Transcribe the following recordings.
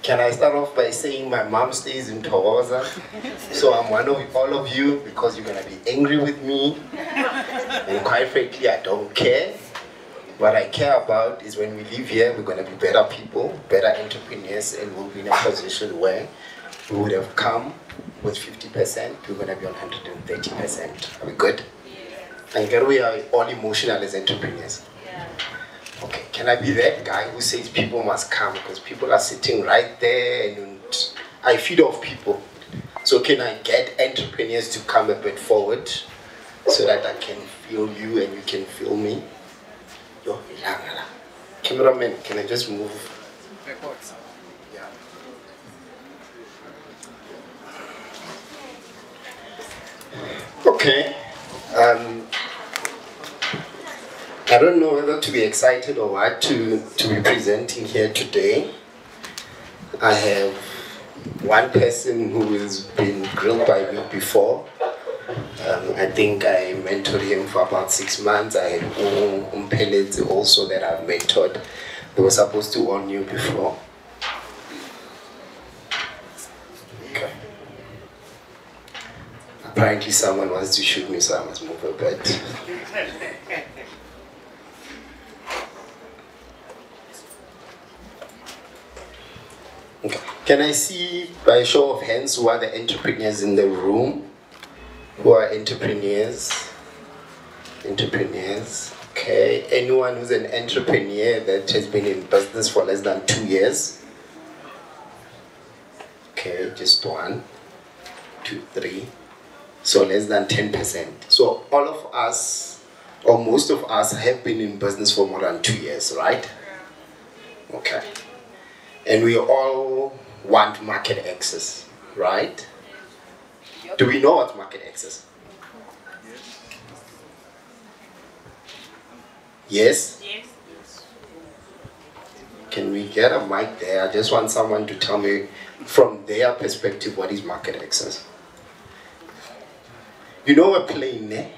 Can I start off by saying my mom stays in Tohoza, so I'm one of all of you because you're gonna be angry with me, and quite frankly, I don't care. What I care about is when we leave here, we're gonna be better people, better entrepreneurs, and we'll be in a position where we would have come with 50%, we're gonna be on 130%. Are we good? And get we are all emotional as entrepreneurs. Okay, can I be that guy who says people must come because people are sitting right there and I feed off people. So can I get entrepreneurs to come a bit forward so that I can feel you and you can feel me? Yo, cameraman, can I just move? Yeah. Okay. I don't know whether to be excited or what to be presenting here today. I have one person who has been grilled by me before. I think I mentored him for about 6 months. I have Umpelezi also that I've mentored. They were supposed to warn you before. Okay. Apparently someone wants to shoot me, so I must move a bit. Okay. Can I see, by a show of hands, who are the entrepreneurs in the room? Who are entrepreneurs? Entrepreneurs. Okay. Anyone who's an entrepreneur that has been in business for less than 2 years? Okay, just 1, 2, 3. So less than 10%. So all of us, or most of us, have been in business for more than 2 years, right? Okay. And we all want market access, right? Yep. Do we know what market access? Yes? Yes. Can we get a mic there? I just want someone to tell me from their perspective what is market access. You know a plane, ne?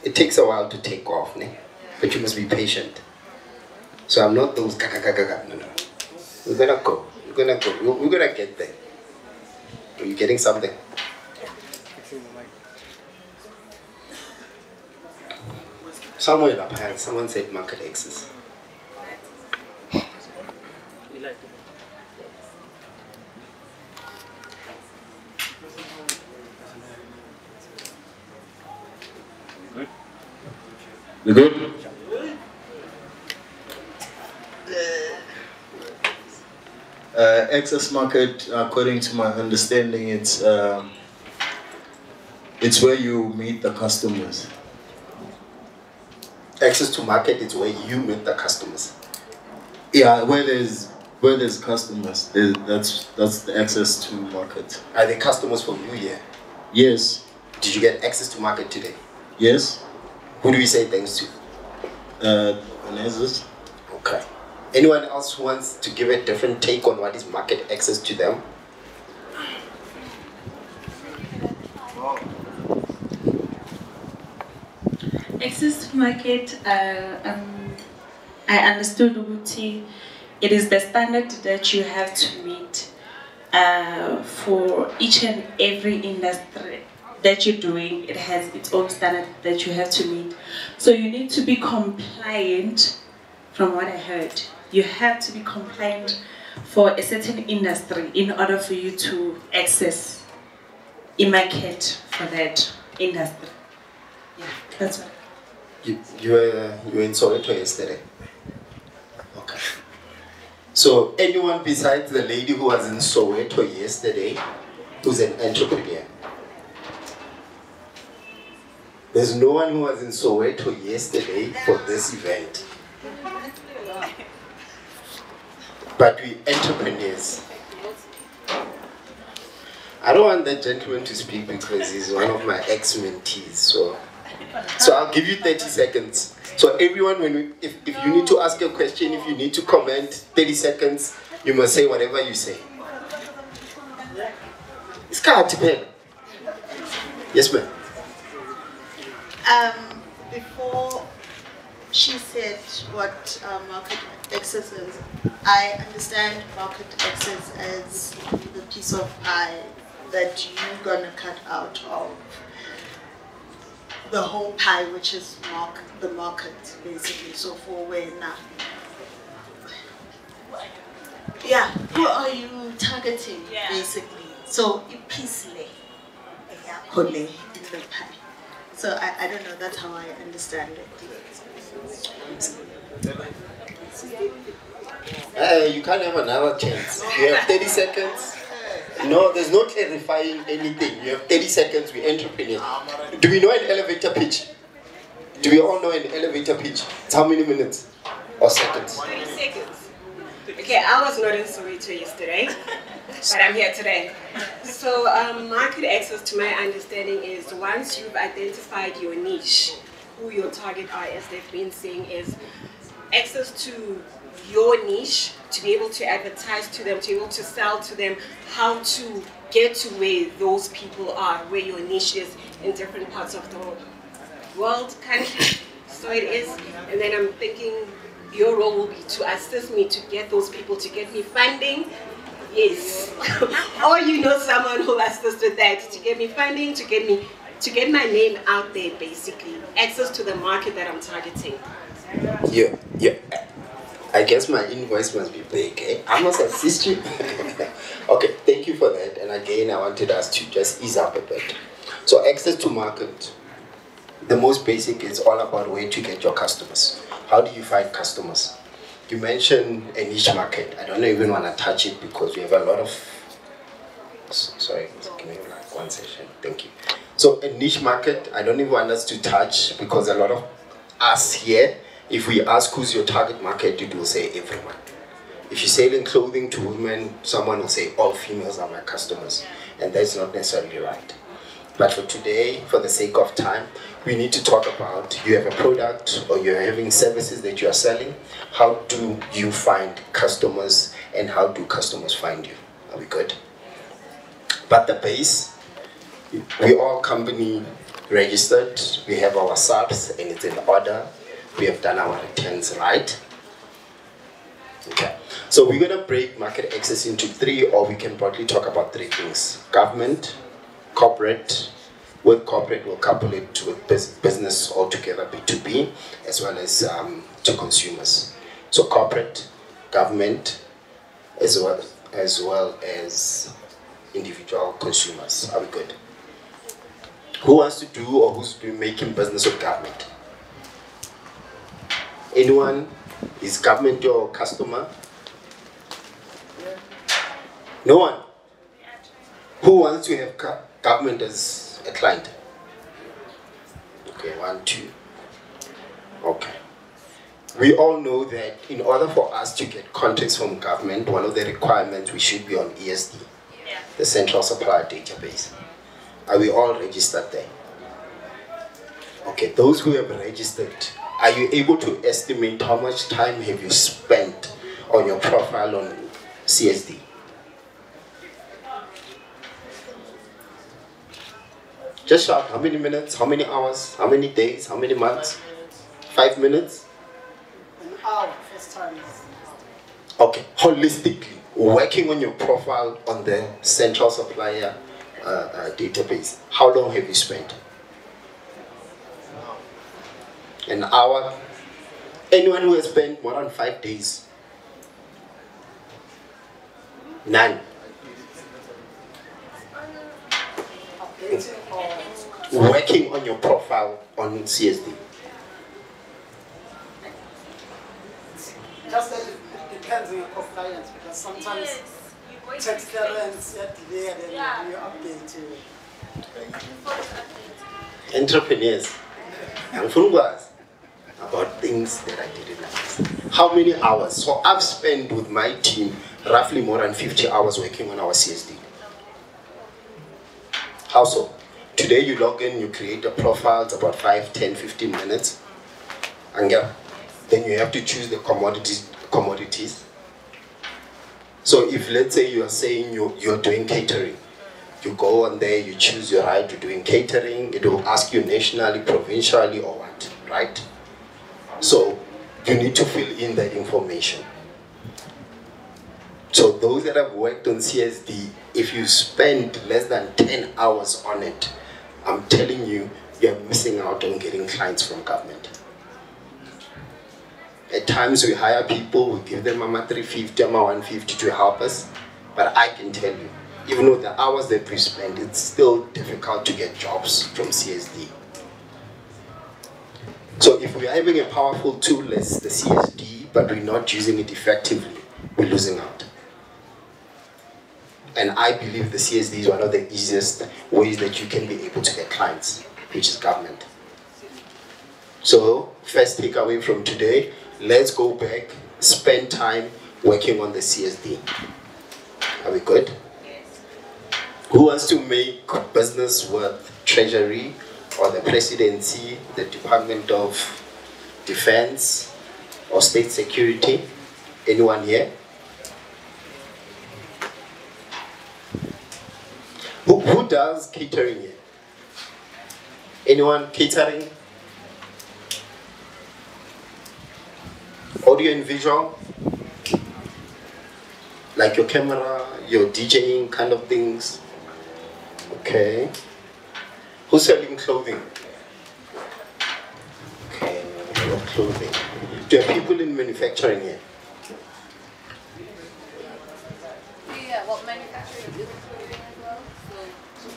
It takes a while to take off, ne? But you must be patient. So I'm not those no. We're gonna go. We're gonna get there. Are you getting something? Somewhere up high, someone said market access. Good. You good? Access market, according to my understanding, it's where you meet the customers. Access to market is where you meet the customers. Yeah, where there's customers, that's the access to market. Are they customers for you here? Yes. Did you get access to market today? Yes. Who do we say thanks to? Anezis. Okay. Anyone else who wants to give a different take on what is market access to them? Access to market, I understood Uguti, it is the standard that you have to meet for each and every industry that you're doing. It has its own standard that you have to meet. So you need to be compliant, from what I heard. You have to be compliant for a certain industry in order for you to access a market for that industry. Yeah, that's what. You were in Soweto yesterday. Okay. So anyone besides the lady who was in Soweto yesterday who's an entrepreneur? There's no one who was in Soweto yesterday for this event. But we entrepreneurs. I don't want that gentleman to speak because he's one of my ex-mentees. So I'll give you 30 seconds. So everyone, if you need to ask a question, if you need to comment, 30 seconds, you must say whatever you say. It's kind of pen. Yes, ma'am. Before she said what market access is. I understand market access as the piece of pie that you're gonna cut out of the whole pie, which is the market, basically. So for where now? Yeah, who are you targeting, basically? So ipisle in the pie. So I don't know, that's how I understand it. You can't have another chance. You have 30 seconds. No, there's no clarifying anything. You have 30 seconds, we entrepreneurs. Do we know an elevator pitch? Do we all know an elevator pitch? It's how many minutes? Or seconds? 20 seconds. Okay, I was not in Soweto yesterday, but I'm here today. So market access, to my understanding, is once you've identified your niche, who your target are, as they've been saying, is access to your niche, to be able to advertise to them, to be able to sell to them, how to get to where those people are, where your niche is in different parts of the world, country. So it is, and then I'm thinking your role will be to assist me to get those people, to get me funding. Yes. Or you know someone who will assist with that, to get me funding, to get my name out there, basically. Access to the market that I'm targeting. Yeah. I guess my invoice must be big, eh? I must assist you. Okay, thank you for that. And again, I wanted us to just ease up a bit. So access to market, the most basic is all about where to get your customers. How do you find customers? You mentioned a niche market. I don't even want to touch it because we have a lot of... Sorry, give me like one session. Thank you. So a niche market, I don't even want us to touch because a lot of us here, if we ask who's your target market, it will say everyone. If you're selling clothing to women, someone will say all females are my customers. And that's not necessarily right. But for today, for the sake of time, we need to talk about, you have a product or you're having services that you are selling. How do you find customers and how do customers find you? Are we good? But the base, we all company registered. We have our subs and it's in order. We have done our returns, right? Okay. So we're going to break market access into three, or we can broadly talk about three things. Government, corporate. With corporate, we'll couple it with business altogether, B2B, as well as to consumers. So corporate, government, as well as individual consumers. Are we good? Who wants to do or who's been making business with government? Anyone? Is government your customer? No one? Who wants to have government as a client? Okay, 1, 2. Okay. We all know that in order for us to get contracts from government, one of the requirements, we should be on ESD, the Central Supplier Database. Are we all registered there? Okay, those who have registered, are you able to estimate how much time have you spent on your profile on CSD? Just shout, how many minutes, how many hours, how many days, how many months? 5 minutes? An hour, first time. Okay, holistically, working on your profile on the Central Supplier database, how long have you spent? An hour? Anyone who has spent more than 5 days? None. Working on your profile on CSD. Just that it depends on your compliance, because sometimes tax clearance yet there, then you update to Entrepreneurs. I'm from Guas about things that I didn't know. How many hours? So I've spent with my team roughly more than 50 hours working on our CSD. How so? Today you log in, you create a profile, it's about 5, 10, 15 minutes. And then you have to choose the commodities. So if let's say you are saying you're doing catering, you go on there, you choose your right to doing catering, it will ask you nationally, provincially or what, right? So you need to fill in that information. So those that have worked on CSD, if you spend less than 10 hours on it, I'm telling you, you're missing out on getting clients from government. At times we hire people, we give them a 350, a 150 to help us, but I can tell you, even with the hours that we spend, it's still difficult to get jobs from CSD. So if we are having a powerful tool as the CSD, but we're not using it effectively, we're losing out. And I believe the CSD is one of the easiest ways that you can be able to get clients, which is government. So, first takeaway from today, let's go back, spend time working on the CSD. Are we good? Yes. Who wants to make business with Treasury or the Presidency, the Department of Defense or State Security? Anyone here? Who does catering here? Anyone catering? Audio and visual? Like your camera, your DJing kind of things? Okay. Who's selling clothing? Okay, your clothing. Do you have people in manufacturing here? Yeah, well, manufacturing is clothing as well, so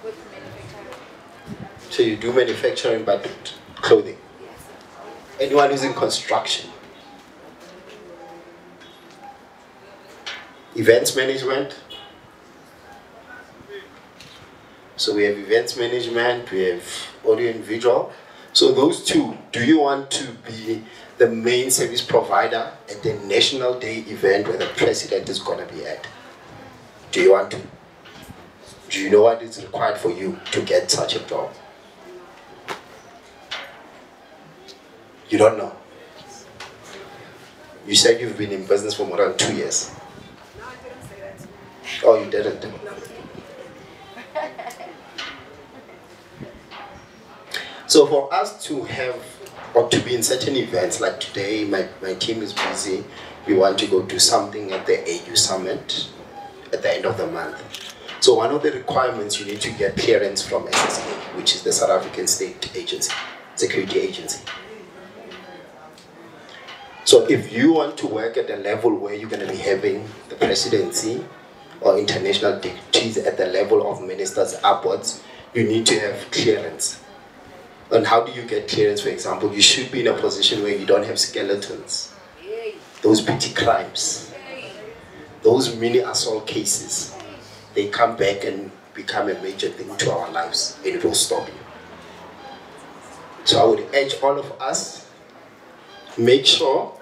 with manufacturing. So you do manufacturing but clothing? Yes. Anyone who's in construction? Events management? So we have events management, we have audio and visual. So those two, do you want to be the main service provider at the National Day event where the president is going to be at? Do you want to? Do you know what is required for you to get such a job? You don't know. You said you've been in business for more than 2 years. No, I didn't say that. Oh, you didn't? No. So for us to have, or to be in certain events, like today, my team is busy, we want to go do something at the AU Summit at the end of the month. So one of the requirements, you need to get clearance from SSA, which is the South African State Agency, Security Agency. So if you want to work at a level where you're going to be having the presidency or international dignitaries at the level of ministers upwards, you need to have clearance. And how do you get clearance? For example, you should be in a position where you don't have skeletons, those petty crimes, those mini assault cases. They come back and become a major thing to our lives, and it will stop you. So I would urge all of us, make sure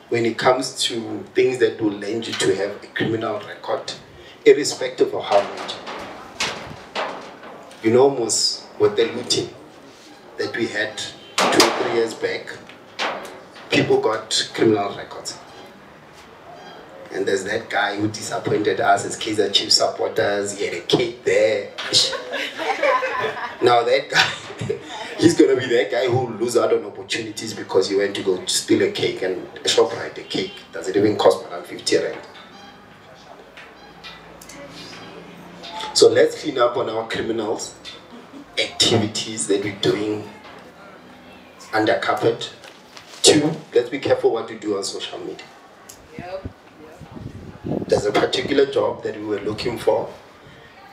when it comes to things that will lend you to have a criminal record, irrespective of how much. You know, almost with the looting that we had 2 or 3 years back, people got criminal records. And there's that guy who disappointed us as Kaizer Chiefs supporters. He had a cake there. Now that guy, he's going to be that guy who will lose out on opportunities because he went to go steal a cake, and a ShopRite, a cake doesn't even cost more than 50 rand. So let's clean up on our criminals activities that we're doing under carpet. 2, let's be careful what we do on social media. Yep. There's a particular job that we were looking for,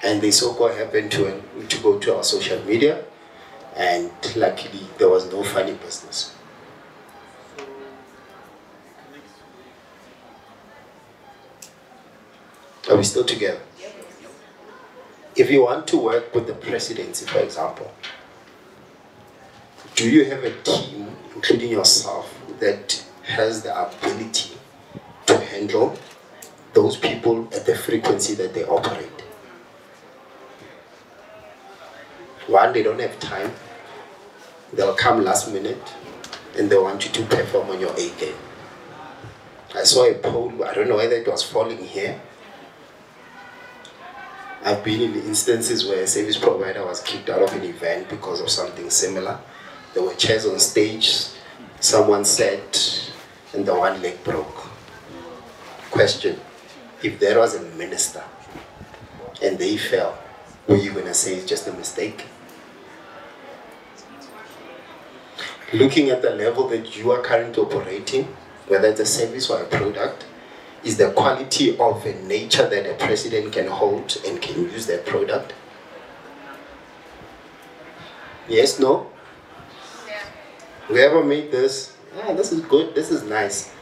and they so-called happened to go to our social media, and luckily there was no funny business. Are we still together? If you want to work with the presidency, for example, do you have a team, including yourself, that has the ability to handle those people at the frequency that they operate? One, they don't have time. They'll come last minute and they want you to perform on your A game. I saw a poll, I don't know whether it was falling here. I've been in instances where a service provider was kicked out of an event because of something similar. There were chairs on stage, Someone said, and the one leg broke. Question, if there was a minister and they fell, were you going to say it's just a mistake? Looking at the level that you are currently operating, whether it's a service or a product, is the quality of a nature that a president can hold and can use that product? Yes, no? Yeah. Whoever made this, this is good, this is nice.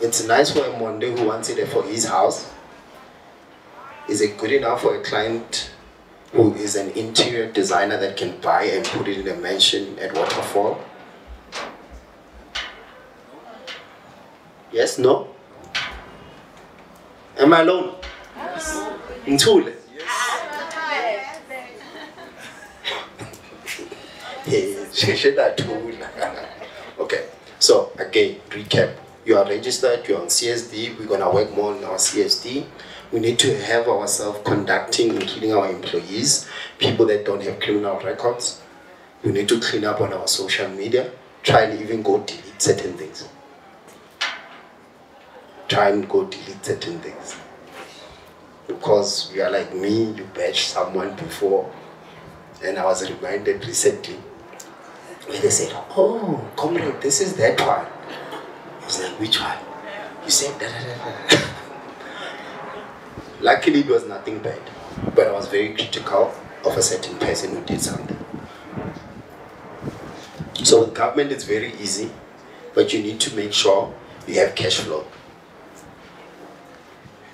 It's nice for a Monde who wants it for his house. Is it good enough for a client who is an interior designer that can buy and put it in a mansion at Waterfall? Yes, no? Am I alone? Ntule? Okay, so again, recap. You are registered, you're on CSD, we're gonna work more on our CSD. We need to have ourselves conducting, including our employees, people that don't have criminal records. We need to clean up on our social media, try and even go delete certain things. Try and go delete certain things. Because we are like me, you bashed someone before, and I was reminded recently, where they said, oh, comrade, this is that one. I was like, which one? You said da. Luckily, it was nothing bad, but I was very critical of a certain person who did something. So with government, it's very easy, but you need to make sure you have cash flow.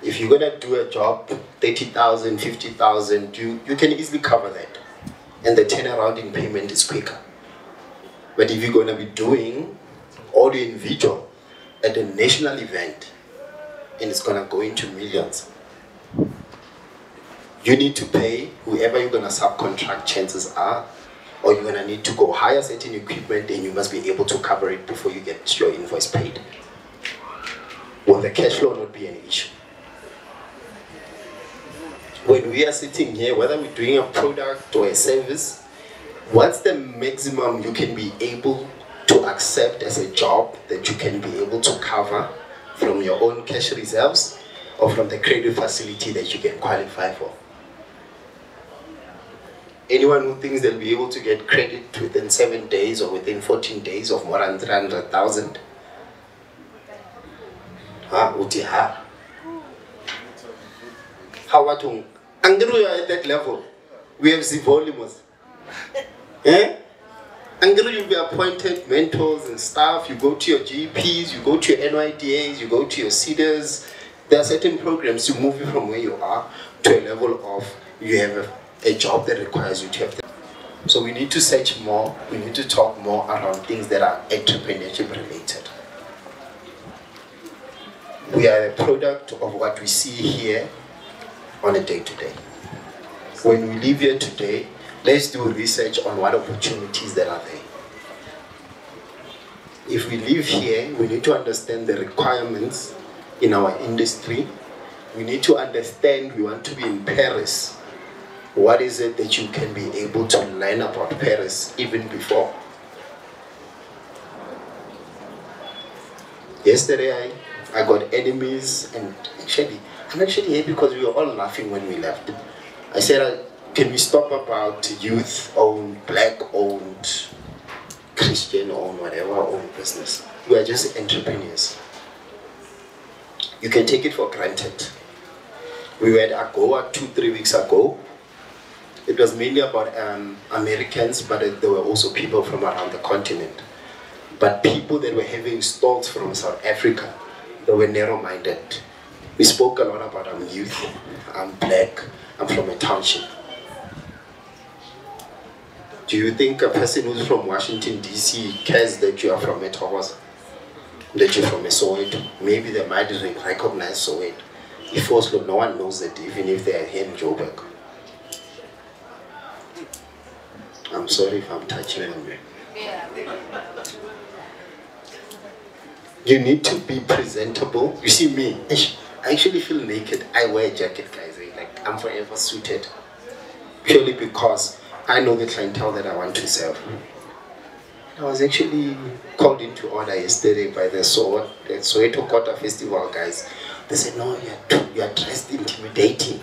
If you're gonna do a job, 30,000, 50,000, you can easily cover that. And the turnaround in payment is quicker. But if you're gonna be doing audio and video at a national event, and it's gonna go into millions, you need to pay whoever you're gonna subcontract, chances are, or you're gonna need to go hire certain equipment and you must be able to cover it before you get your invoice paid. Will the cash flow not be an issue? When we are sitting here, whether we're doing a product or a service, what's the maximum you can be able to accept as a job that you can be able to cover from your own cash reserves or from the credit facility that you can qualify for? Anyone who thinks they'll be able to get credit within 7 days or within 14 days of more than 300,000? How about Angry at that level? We have the volumes. Angry, you'll be appointed mentors and staff. You go to your GPs, you go to your NYDAs, you go to your CEDAs. There are certain programs to move you from where you are to a level of you have a job that requires you to have that. So we need to search more, we need to talk more around things that are entrepreneurship related. We are a product of what we see here on a day-to-day. When we leave here today, let's do research on what opportunities there are there. If we live here, we need to understand the requirements in our industry. We need to understand we want to be in Paris. What is it that you can be able to learn about Paris even before? Yesterday, I got enemies, and I'm actually here because we were all laughing when we left. I said, can we stop about youth-owned, black-owned, Christian-owned, whatever-owned business? We are just entrepreneurs. You can take it for granted. We were at AGOA 2-3 weeks ago. It was mainly about Americans, but there were also people from around the continent. But people that were having stalls from South Africa, they were narrow-minded. We spoke a lot about I'm youth, I'm black, I'm from a township. Do you think a person who's from Washington, D.C. cares that you are from Metawas? That you're from a Soweto? Maybe they might even recognize Soweto. If Oslo, no one knows it, even if they are here in Joburg. I'm sorry if I'm touching on you. You need to be presentable. You see me, I actually feel naked. I wear a jacket, guys. Like, I'm forever suited. Purely because I know the clientele that I want to serve. I was actually called into order yesterday by the Soweto Quarter Festival guys. They said, no, you are dressed intimidating.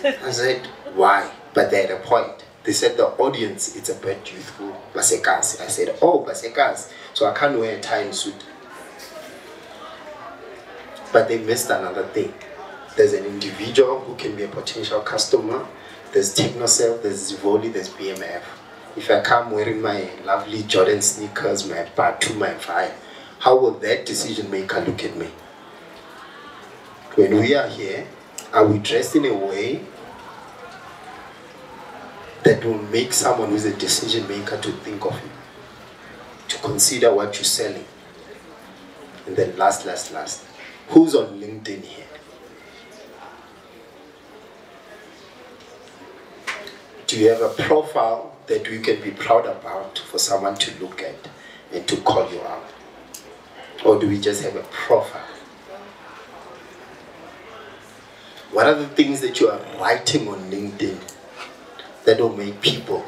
I said, why? But they had a point. They said the audience, it's a bit youthful. Basekas. I said, oh, Basekas. So I can't wear a tie and suit. But they missed another thing. There's an individual who can be a potential customer. There's Technocell, there's Zivoli, there's BMF. If I come wearing my lovely Jordan sneakers, my Batu, my Fire, how will that decision maker look at me? When we are here, are we dressed in a way that will make someone who's a decision maker to think of you, to consider what you're selling? And then last, who's on LinkedIn here? Do you have a profile that we can be proud about for someone to look at and to call you out? Or do we just have a profile? What are the things that you are writing on LinkedIn that will make people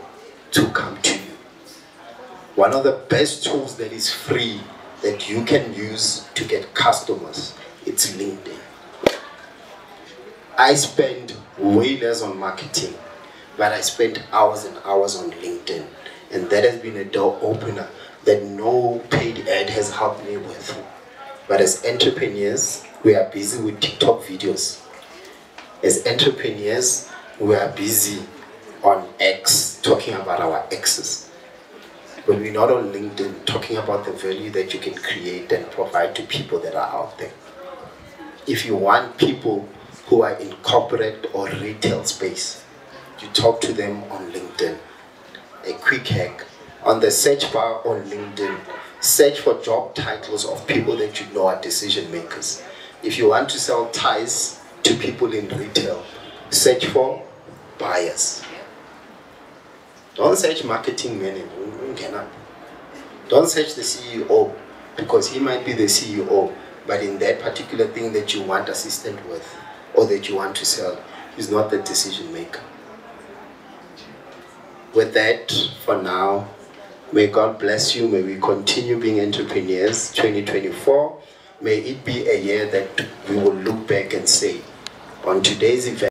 to come to you? One of the best tools that is free that you can use to get customers, it's LinkedIn. I spend way less on marketing, but I spent hours and hours on LinkedIn. And that has been a door opener that no paid ad has helped me with. But as entrepreneurs, we are busy with TikTok videos. As entrepreneurs, we are busy on X, talking about our X's. But we're not on LinkedIn talking about the value that you can create and provide to people that are out there. If you want people who are in corporate or retail space, you talk to them on LinkedIn. A quick hack, on the search bar on LinkedIn, search for job titles of people that you know are decision makers. If you want to sell ties to people in retail, search for buyers. Don't search marketing manager. Don't search the CEO, because he might be the CEO, but in that particular thing that you want assistance with or that you want to sell, he's not the decision maker. With that, for now, may God bless you. May we continue being entrepreneurs. 2024, may it be a year that we will look back and say, on today's event,